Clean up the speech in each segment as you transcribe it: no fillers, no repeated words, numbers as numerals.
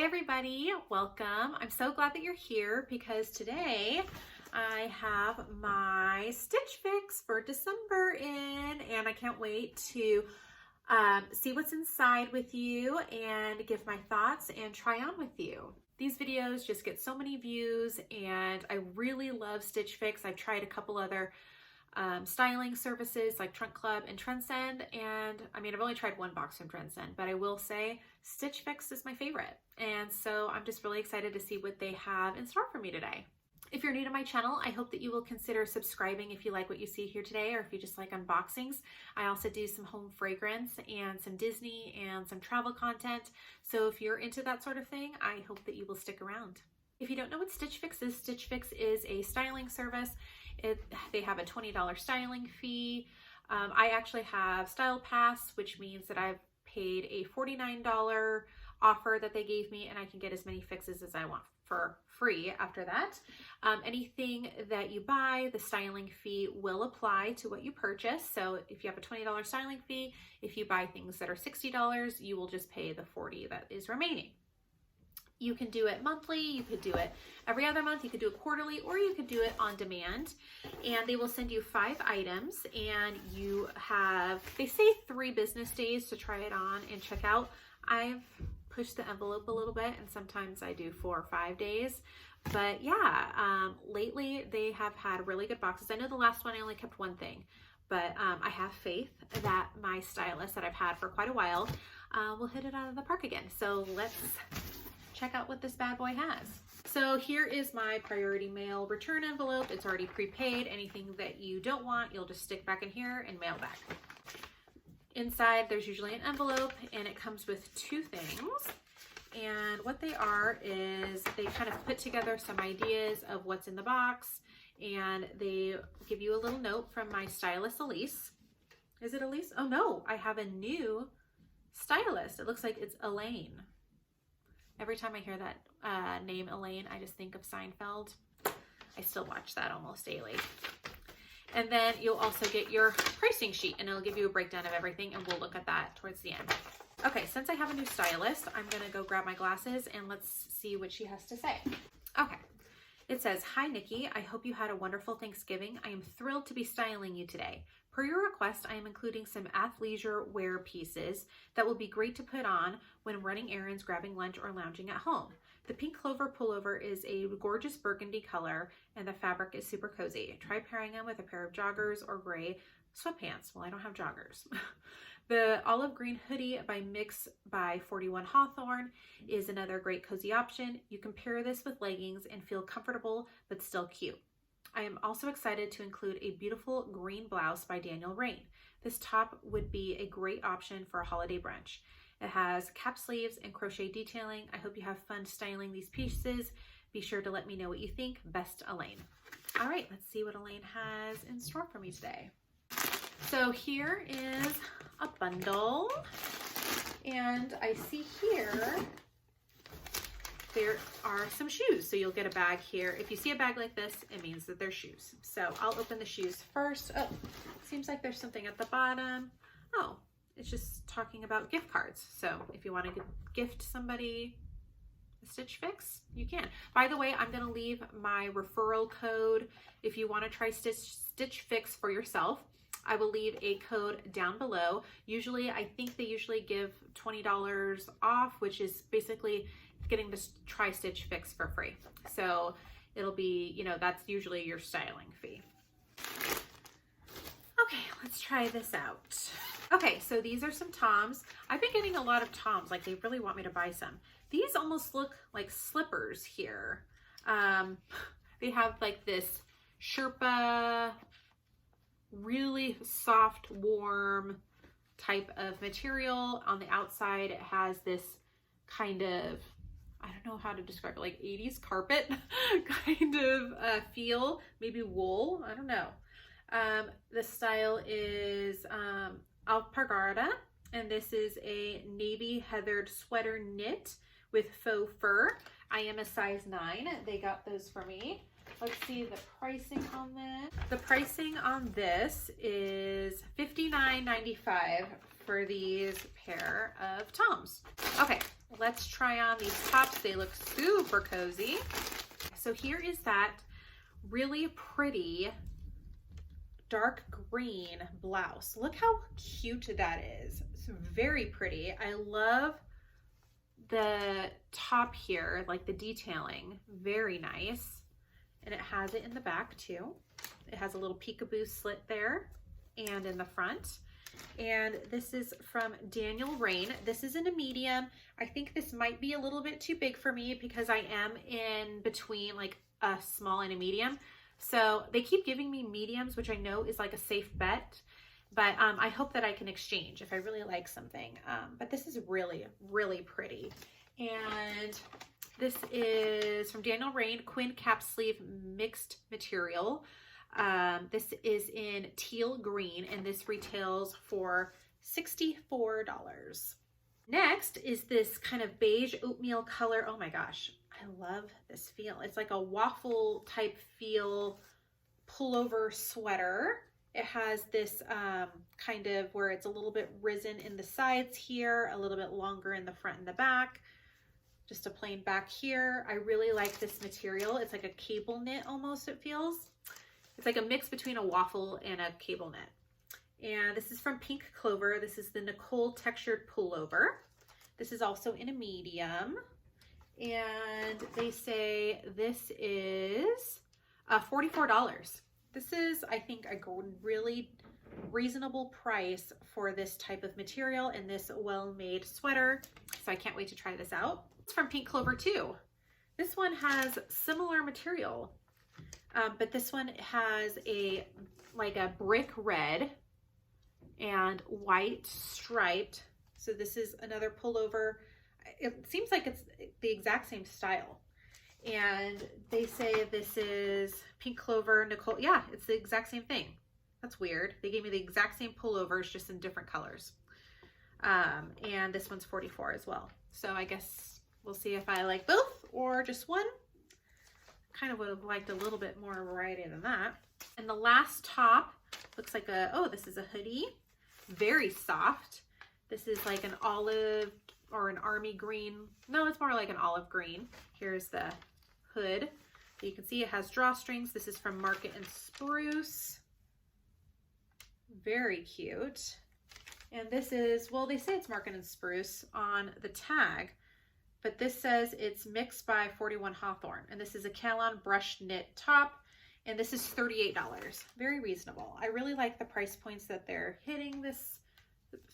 everybody, welcome. I'm so glad that you're here because today I have my Stitch Fix for December in, and I can't wait to see what's inside with you and give my thoughts and try on with you. These videos just get so many views and I really love Stitch Fix. I've tried a couple other styling services like Trunk Club and Trendsend, and I mean, I've only tried one box from Trendsend, but I will say Stitch Fix is my favorite. And so I'm just really excited to see what they have in store for me today. If you're new to my channel, I hope that you will consider subscribing if you like what you see here today, or if you just like unboxings. I also do some home fragrance and some Disney and some travel content. So if you're into that sort of thing, I hope that you will stick around. If you don't know what Stitch Fix is a styling service. They have a $20 styling fee. I actually have Style Pass, which means that I've paid a $49 offer that they gave me, and I can get as many fixes as I want for free after that. Anything that you buy, the styling fee will apply to what you purchase. So if you have a $20 styling fee, if you buy things that are $60, you will just pay the $40 that is remaining. You can do it monthly, you could do it every other month, you could do it quarterly, or you could do it on demand. And they will send you 5 items, and you have, they say 3 business days to try it on and check out. I've pushed the envelope a little bit, and sometimes I do 4 or 5 days. But yeah, lately they have had really good boxes. I know the last one I only kept one thing, but I have faith that my stylist that I've had for quite a while will hit it out of the park again. So let's check out what this bad boy has. So here is my priority mail return envelope. It's already prepaid. Anything that you don't want, you'll just stick back in here and mail back. Inside, there's usually an envelope, and it comes with 2 things. And what they are is they kind of put together some ideas of what's in the box, and they give you a little note from my stylist, Elise. Is it Elise? Oh no, I have a new stylist. It looks like it's Elaine. Every time I hear that name, Elaine, I just think of Seinfeld. I still watch that almost daily. And then you'll also get your pricing sheet, and it'll give you a breakdown of everything, and we'll look at that towards the end. Okay, since I have a new stylist, I'm gonna go grab my glasses and let's see what she has to say. Okay, it says, "Hi Nikki, I hope you had a wonderful Thanksgiving. I am thrilled to be styling you today. Per your request, I am including some athleisure wear pieces that will be great to put on when running errands, grabbing lunch, or lounging at home. The pink clover pullover is a gorgeous burgundy color, and the fabric is super cozy. Try pairing them with a pair of joggers or gray sweatpants." Well, I don't have joggers. The olive green hoodie by Mix by 41 Hawthorne is another great cozy option. You can pair this with leggings and feel comfortable but still cute. I am also excited to include a beautiful green blouse by Daniel RAINN. This top would be a great option for a holiday brunch. It has cap sleeves and crochet detailing. I hope you have fun styling these pieces. Be sure to let me know what you think. Best, Elaine. All right, let's see what Elaine has in store for me today. So here is a bundle, and I see here there are some shoes. So you'll get a bag here. If you see a bag like this, it means that they're shoes. So I'll open the shoes first. Oh, seems like there's something at the bottom. Oh, it's just talking about gift cards. So if you want to gift somebody a Stitch Fix, you can. By the way, I'm going to leave my referral code if you want to try Stitch Fix for yourself. I will leave a code down below. Usually, I think they usually give $20 off, which is basically getting to try Stitch Fix for free. So it'll be, you know, that's usually your styling fee. Okay, let's try this out. Okay, so these are some Toms. I've been getting a lot of Toms, like they really want me to buy some. These almost look like slippers here. They have like this Sherpa, really soft, warm type of material. On the outside, it has this kind of, I don't know how to describe it, like 80s carpet kind of feel, maybe wool, I don't know. The style is Alpargata, and this is a navy heathered sweater knit with faux fur. I am a size 9. They got those for me. Let's see the pricing on this. The pricing on this is $59.95 for these pair of Toms. Okay, let's try on these tops. They look super cozy. So here is that really pretty dark green blouse. Look how cute that is. It's very pretty. I love the top here, like the detailing, very nice. And it has it in the back too. It has a little peekaboo slit there and in the front. And this is from RAINN. This is in a medium. I think this might be a little bit too big for me because I am in between like a small and a medium. So they keep giving me mediums, which I know is like a safe bet, but I hope that I can exchange if I really like something. But this is really, really pretty. And this is from RAINN, Quin cap sleeve mixed material. This is in teal green, and this retails for $64. Next is this kind of beige oatmeal color. Oh my gosh, I love this feel. It's like a waffle type feel pullover sweater. It has this kind of where it's a little bit risen in the sides here, a little bit longer in the front and the back. Just a plain back here. I really like this material. It's like a cable knit almost, it feels. It's like a mix between a waffle and a cable knit. And this is from Pink Clover. This is the Nickole textured pullover. This is also in a medium. And they say this is $44. This is, I think, a really reasonable price for this type of material and this well-made sweater. So I can't wait to try this out. It's from Pink Clover too. This one has similar material, but this one has like a brick red and white striped. So this is another pullover. It seems like it's the exact same style. And they say this is Pink Clover, Nickole. Yeah, it's the exact same thing. That's weird. They gave me the exact same pullovers, just in different colors. And this one's $44 as well. So I guess we'll see if I like both or just one. Kind of would have liked a little bit more variety than that. And the last top looks like oh, this is a hoodie. Very soft. This is like an olive or an army green. No, it's more like an olive green. Here's the hood. You can see it has drawstrings. This is from Market and Spruce. Very cute. And this is, well, they say it's Market and Spruce on the tag, but this says it's mixed by 41 Hawthorne. And this is a Kallon brush knit top. And this is $38. Very reasonable. I really like the price points that they're hitting this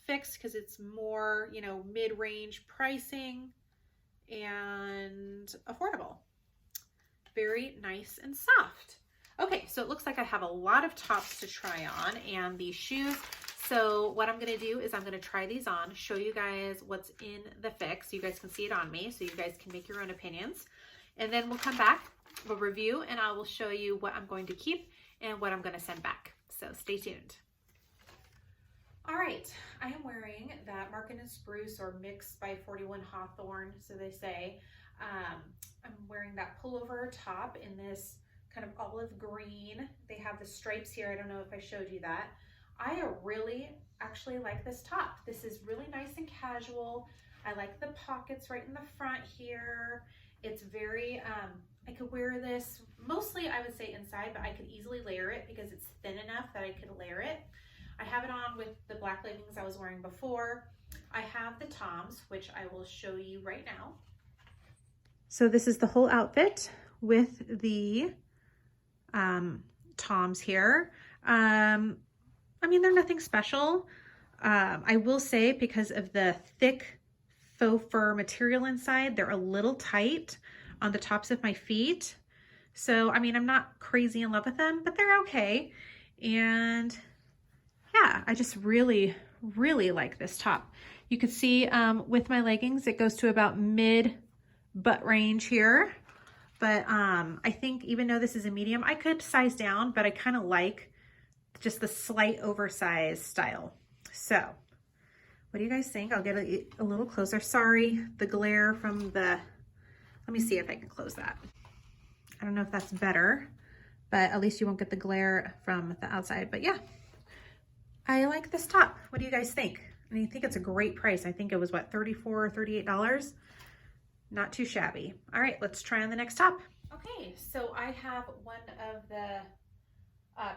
fix because it's more, you know, mid-range pricing and affordable. Very nice and soft. Okay, so it looks like I have a lot of tops to try on and these shoes. So what I'm gonna do is I'm gonna try these on, show you guys what's in the fix so you guys can see it on me, so you guys can make your own opinions. And then we'll come back, we'll review, and I will show you what I'm going to keep and what I'm gonna send back. So stay tuned. All right, I am wearing that Market and Spruce or mixed by 41 Hawthorne, so they say. I'm wearing that pullover top in this kind of olive green. They have the stripes here. I don't know if I showed you that. I really actually like this top. This is really nice and casual. I like the pockets right in the front here. It's very, I could wear this mostly, I would say inside, but I could easily layer it because it's thin enough that I could layer it. I have it on with the black leggings I was wearing before. I have the Toms, which I will show you right now. So this is the whole outfit with the Toms here. I mean, they're nothing special. I will say because of the thick faux fur material inside, they're a little tight on the tops of my feet. So, I mean, I'm not crazy in love with them, but they're okay. And yeah, I just really, really like this top. You can see with my leggings, it goes to about mid butt range here. But I think even though this is a medium, I could size down, but I kind of like just the slight oversized style. So what do you guys think? I'll get a little closer. Sorry, the glare from the, let me see if I can close that. I don't know if that's better, but at least you won't get the glare from the outside. But yeah, I like this top. What do you guys think? I mean, I think it's a great price. I think it was what, $34 or $38? Not too shabby. All right, let's try on the next top. Okay, so I have one of the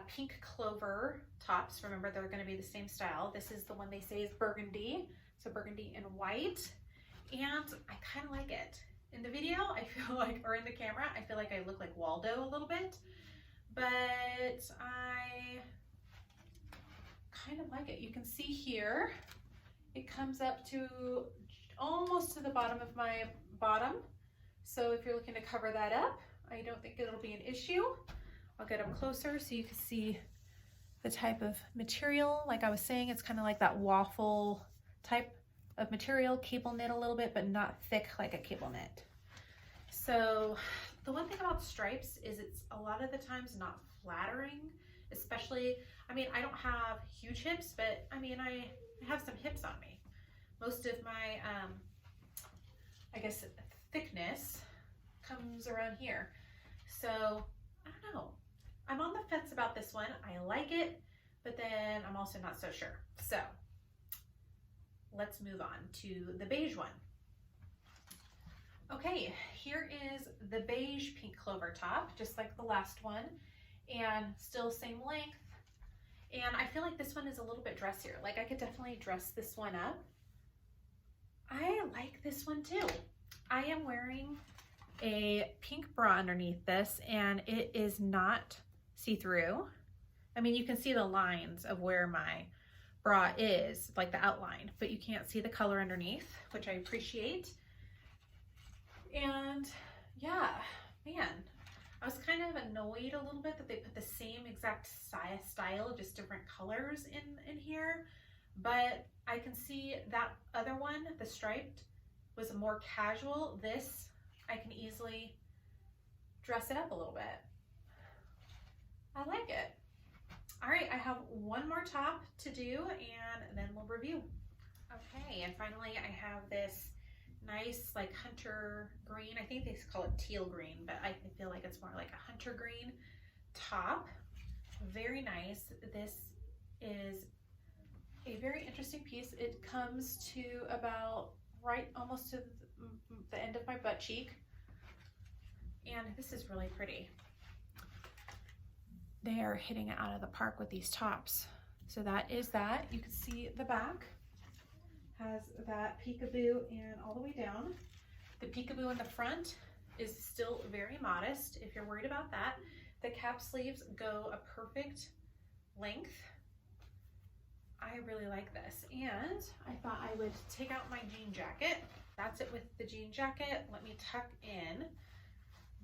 pink clover tops. Remember, they're going to be the same style. This is the one they say is burgundy. So burgundy and white. And I kind of like it. In the video, I feel like, or in the camera, I feel like I look like Waldo a little bit. But I kind of like it. You can see here, it comes up to almost to the bottom of my bottom. So if you're looking to cover that up, I don't think it'll be an issue. I'll get up closer so you can see the type of material. Like I was saying, it's kind of like that waffle type of material, cable knit a little bit, but not thick like a cable knit. So the one thing about stripes is it's a lot of the times not flattering, especially, I mean, I don't have huge hips, but I mean, I have some hips on me. Most of my, I guess, thickness comes around here. So I don't know. I'm on the fence about this one. I like it, but then I'm also not so sure. So let's move on to the beige one. Okay, here is the beige pink clover top, just like the last one, and still same length. And I feel like this one is a little bit dressier. Like I could definitely dress this one up. I like this one too. I am wearing a pink bra underneath this, and it is not see-through. I mean, you can see the lines of where my bra is, like the outline, but you can't see the color underneath, which I appreciate. And yeah, man, I was kind of annoyed a little bit that they put the same exact style, just different colors in here. But I can see that other one, the striped, was more casual. This, I can easily dress it up a little bit. I like it. All right, I have one more top to do and then we'll review. Okay, and finally I have this nice like hunter green. I think they call it teal green, but I feel like it's more like a hunter green top. Very nice. This is a very interesting piece. It comes to about right almost to the end of my butt cheek. And this is really pretty. They are hitting it out of the park with these tops. So that is that. You can see the back has that peekaboo and all the way down. The peekaboo in the front is still very modest if you're worried about that. The cap sleeves go a perfect length. I really like this, and I thought I would take out my jean jacket. That's it with the jean jacket. Let me tuck in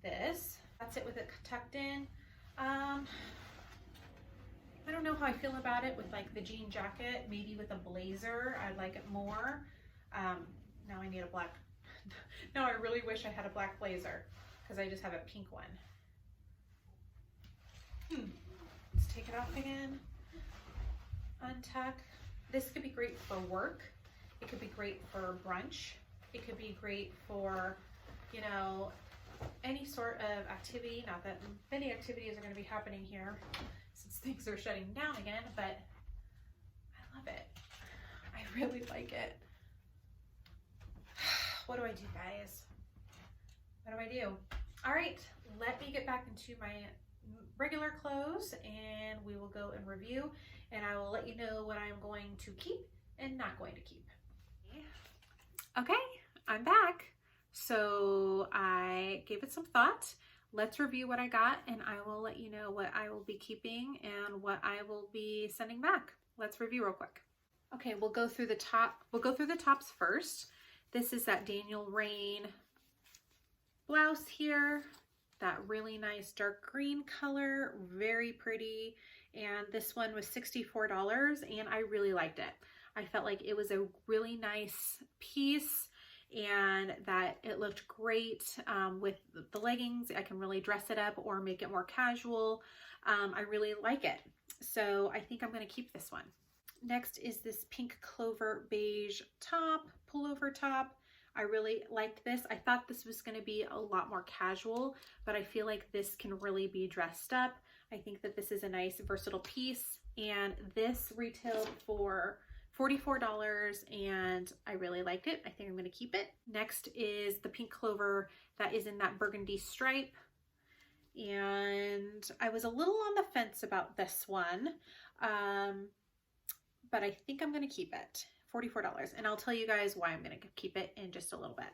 this. That's it with it tucked in. I don't know how I feel about it with like the jean jacket. Maybe with a blazer, I'd like it more. Now I need a black. Now I really wish I had a black blazer because I just have a pink one. Let's take it off again. Untuck. This could be great for work. It could be great for brunch. It could be great for, you know, any sort of activity. Not that many activities are going to be happening here since things are shutting down again, but I love it. I really like it. What do I do, guys? What do I do? All right, let me get back into my regular clothes and we will go and review, and I will let you know what I'm going to keep and not going to keep. Okay, I'm back. So I gave it some thought. Let's review what I got and I will let you know what I will be keeping and what I will be sending back. Let's review real quick. Okay, we'll go through the tops first. This is that Daniel RAINN blouse here. That really nice dark green color, very pretty. And this one was $64 and I really liked it. I felt like it was a really nice piece and that it looked great with the leggings. I can really dress it up or make it more casual. I really like it. So I think I'm gonna keep this one. Next is this pink clover beige top, pullover top. I really liked this. I thought this was going to be a lot more casual, but I feel like this can really be dressed up. I think that this is a nice versatile piece, and this retailed for $44, and I really liked it. I think I'm going to keep it. Next is the pink clover that is in that burgundy stripe. And I was a little on the fence about this one, but I think I'm going to keep it. $44, and I'll tell you guys why I'm going to keep it in just a little bit.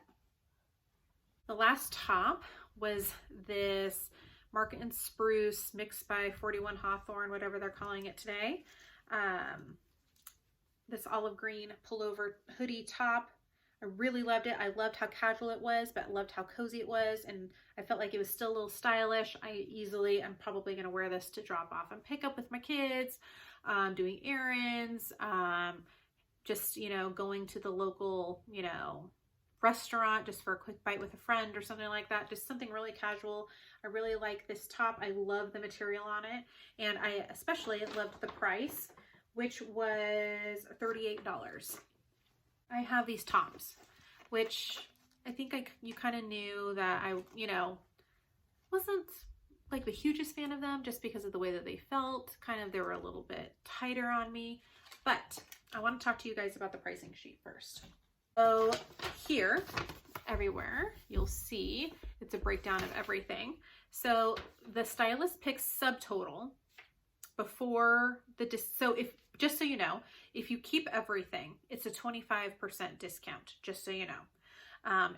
The last top was this Mark and Spruce mixed by 41 Hawthorne, whatever they're calling it today. This olive green pullover hoodie top. I really loved it. I loved how casual it was, but I loved how cozy it was, and I felt like it was still a little stylish. I'm probably going to wear this to drop off and pick up with my kids, doing errands, just, you know, going to the local, you know, restaurant just for a quick bite with a friend or something like that. Just something really casual. I really like this top. I love the material on it, and I especially loved the price, which was $38. I have these tops, which I think you kind of knew that I, you know, wasn't like the hugest fan of them just because of the way that they felt. Kind of, they were a little bit tighter on me, but I want to talk to you guys about the pricing sheet first. So here, everywhere, you'll see it's a breakdown of everything. So the Stylist picks subtotal before the, just so you know, if you keep everything, it's a 25% discount, just so you know.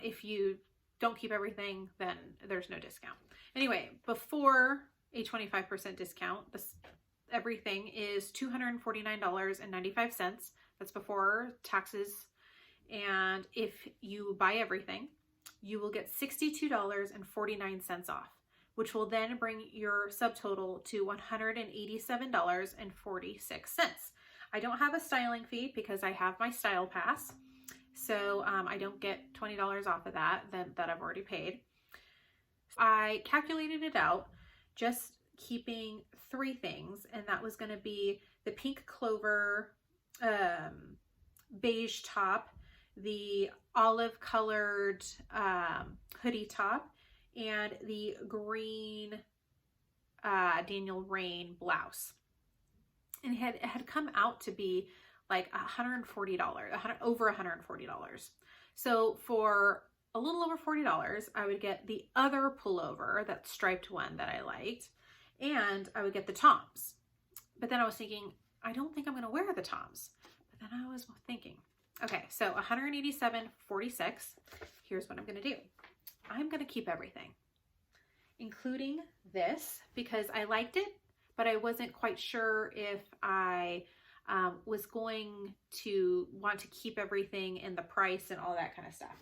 If you don't keep everything, then there's no discount. Anyway, before a 25% discount, everything is $249.95. That's before taxes. And if you buy everything, you will get $62.49 off, which will then bring your subtotal to $187.46. I don't have a styling fee because I have my Style Pass, so I don't get $20 off of that I've already paid. I calculated it out just keeping 3 things, and that was going to be the pink clover beige top, the olive colored hoodie top, and the green Daniel RAINN blouse. And it had come out to be like $140, over $140. So for a little over $40, I would get the other pullover, that striped one that I liked, and I would get the toms. But then I was thinking, I don't think I'm going to wear the toms. But then I was thinking, okay, so $187.46. Here's what I'm going to do. I'm going to keep everything, including this, because I liked it, but I wasn't quite sure if I was going to want to keep everything in the price and all that kind of stuff.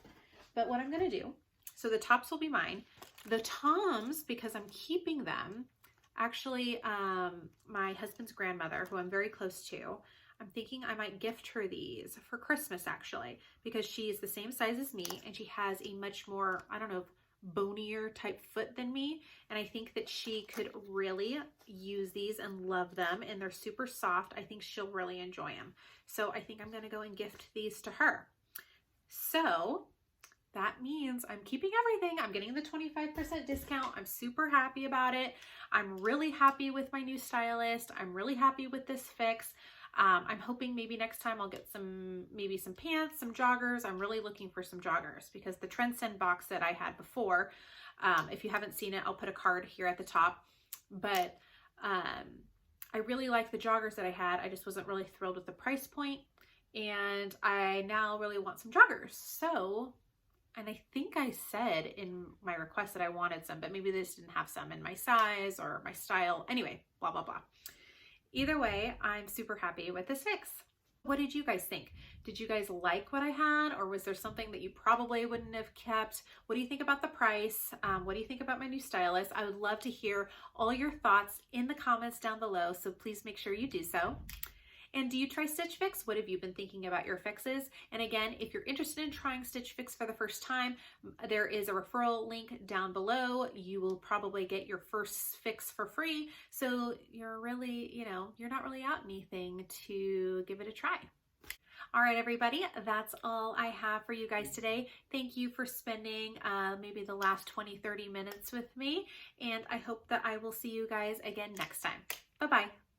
But what I'm going to do, so the tops will be mine. The toms, because I'm keeping them, actually my husband's grandmother, who I'm very close to, I'm thinking I might gift her these for Christmas, actually, because she's the same size as me and she has a much more, I don't know, bonier type foot than me, and I think that she could really use these and love them, and they're super soft. I think she'll really enjoy them. So I think I'm going to go and gift these to her. So that means I'm keeping everything. I'm getting the 25% discount. I'm super happy about it. I'm really happy with my new Stylist. I'm really happy with this fix. I'm hoping maybe next time I'll get maybe some pants, some joggers. I'm really looking for some joggers because the Trendsend box that I had before, if you haven't seen it, I'll put a card here at the top. But I really like the joggers that I had. I just wasn't really thrilled with the price point, and I now really want some joggers. So, and I think I said in my request that I wanted some, but maybe they just didn't have some in my size or my style. Anyway, blah, blah, blah. Either way, I'm super happy with this fix. What did you guys think? Did you guys like what I had, or was there something that you probably wouldn't have kept? What do you think about the price? What do you think about my new Stylist? I would love to hear all your thoughts in the comments down below, so please make sure you do so. And do you try Stitch Fix? What have you been thinking about your fixes? And again, if you're interested in trying Stitch Fix for the first time, there is a referral link down below. You will probably get your first fix for free. So you're really, you're not really out anything to give it a try. All right, everybody, that's all I have for you guys today. Thank you for spending maybe the last 20-30 minutes with me. And I hope that I will see you guys again next time. Bye-bye.